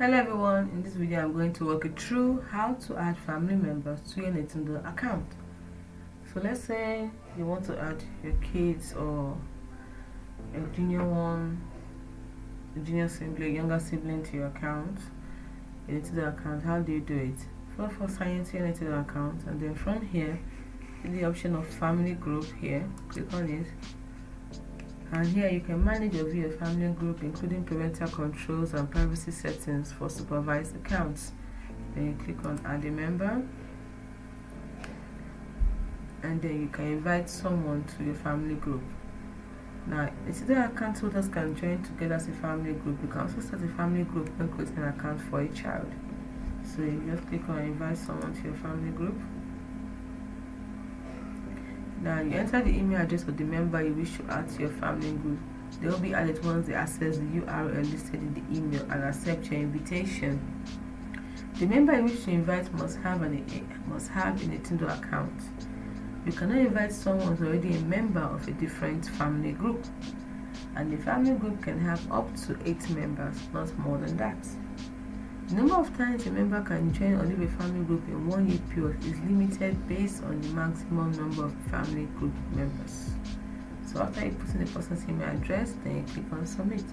Hello everyone, in this video I'm going to walk you through how to add family members to your Nintendo account. So let's say you want to add your kids or a junior sibling, younger sibling to your account, your Nintendo account. How do you do it? First, sign into your Nintendo account, and then from here, the option of family group here, click on it. And here you can manage or view a family group, including parental controls and privacy settings for supervised accounts. Then you click on add a member, and then you can invite someone to your family group. Now, Nintendo account holders can join together as a family group. You can also start a family group when creating an account for a child. So you just click on invite someone to your family group. Now you enter the email address of the member you wish to add to your family group. They will be added once they access the URL listed in the email and accept your invitation. The member you wish to invite must have a Nintendo account. You cannot invite someone who is already a member of a different family group, and the family group can have up to 8 members, not more than that. The number of times a member can join or leave a family group in 1 year period is limited based on the maximum number of family group members. So after you put in the person's email address, then you click on submit.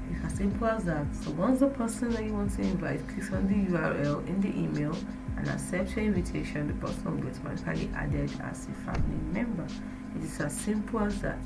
It's as simple as that. So once the person that you want to invite clicks on the URL in the email and accepts your invitation, the person will be automatically added as a family member. It is as simple as that.